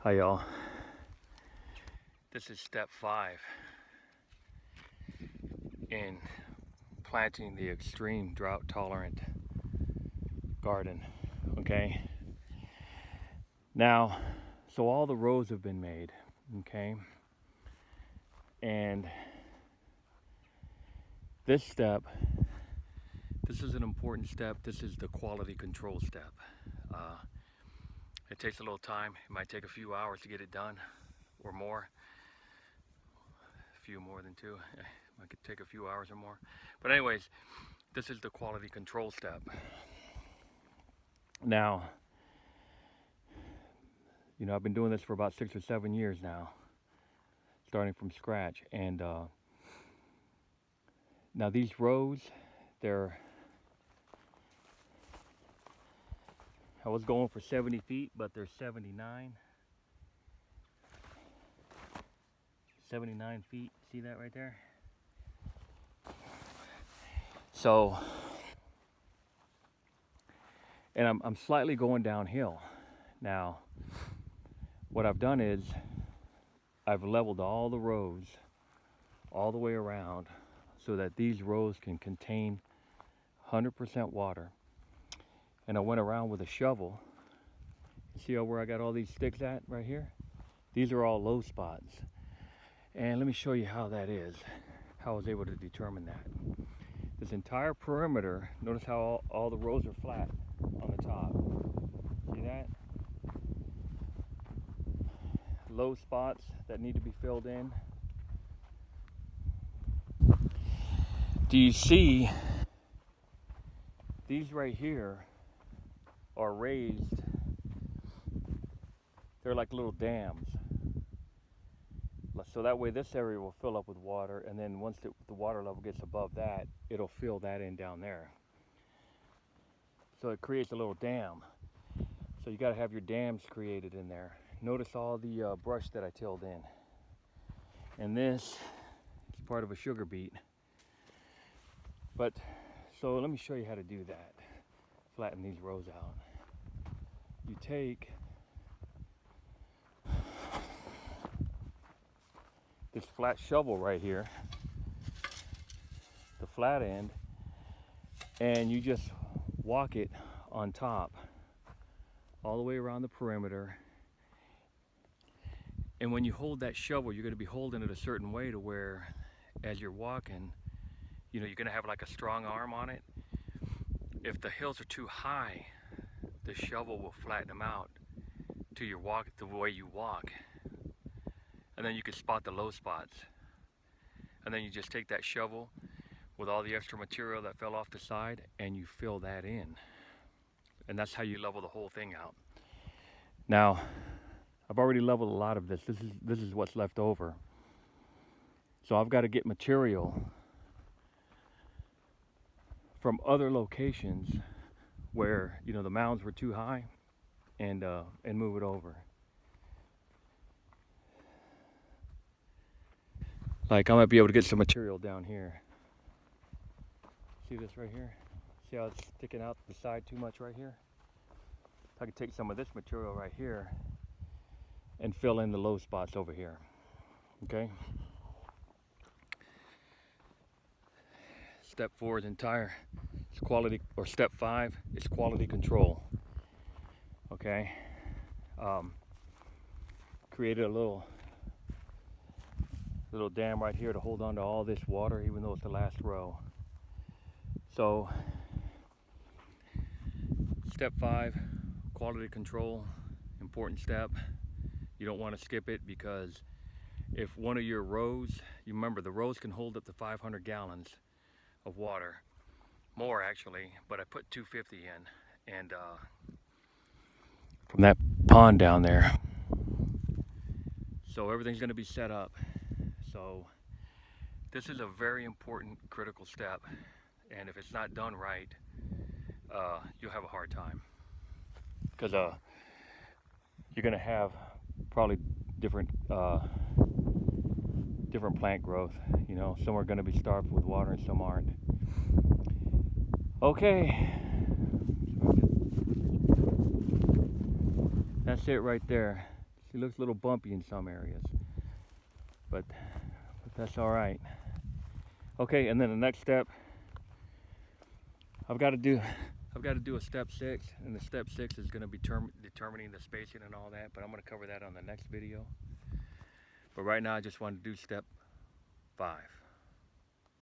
Hi y'all. This is step 5 in planting the extreme drought tolerant garden. Okay. Now, so all the rows have been made. Okay. And this step, this is an important step. This is the quality control step. It takes a little time. It might take a few hours to get it done or more. A few more than 2. It could take a few hours or more. But anyways, this is the quality control step. Now, I've been doing this for about 6 or 7 years now, starting from scratch. And now these rows, I was going for 70 feet, but they're 79 feet. See that right there? So, and I'm slightly going downhill. Now, what I've done is I've leveled all the rows all the way around so that these rows can contain 100% water. And I went around with a shovel. You see where I got all these sticks at right here? These are all low spots. And let me show you how that is, how I was able to determine that. This entire perimeter, notice how all the rows are flat on the top. See that? Low spots that need to be filled in. Do you see these right here are raised? They're like little dams. So that way this area will fill up with water, and then once the water level gets above that, it'll fill that in down there. So it creates a little dam. So you got to have your dams created in there. Notice all the brush that I tilled in. And this is part of a sugar beet. But, so let me show you how to do that. Flatten these rows out. You take this flat shovel right here, the flat end, and you just walk it on top all the way around the perimeter. And when you hold that shovel, you're going to be holding it a certain way to where as you're walking, you're going to have like a strong arm on it. If the hills are too high, the shovel will flatten them out to your walk, the way you walk. And then you can spot the low spots. And then you just take that shovel with all the extra material that fell off the side and you fill that in. And that's how you level the whole thing out. Now, I've already leveled a lot of this. This is what's left over. So I've got to get material from other locations where, the mounds were too high and move it over. Like I might be able to get some material down here. See this right here? See how it's sticking out the side too much right here? I could take some of this material right here and fill in the low spots over here. Okay? Step 4 is it's quality, or step 5 is quality control. Okay? Created a little dam right here to hold on to all this water, even though it's the last row. So, step 5, quality control, important step. You don't want to skip it, because if one of your rows, you remember the rows can hold up to 500 gallons of water, more actually, but I put 250 in, and from that pond down there. So everything's going to be set up. So this is a very important, critical step, and if it's not done right, you'll have a hard time, because you're going to have probably different plant growth. Some are going to be starved with water and some aren't. Okay, that's it right there. She looks a little bumpy in some areas, but that's all right. Okay, and then the next step, I've got to do a step 6, and the step 6 is going to be determining the spacing and all that, but I'm going to cover that on the next video. But right now I just want to do step 5.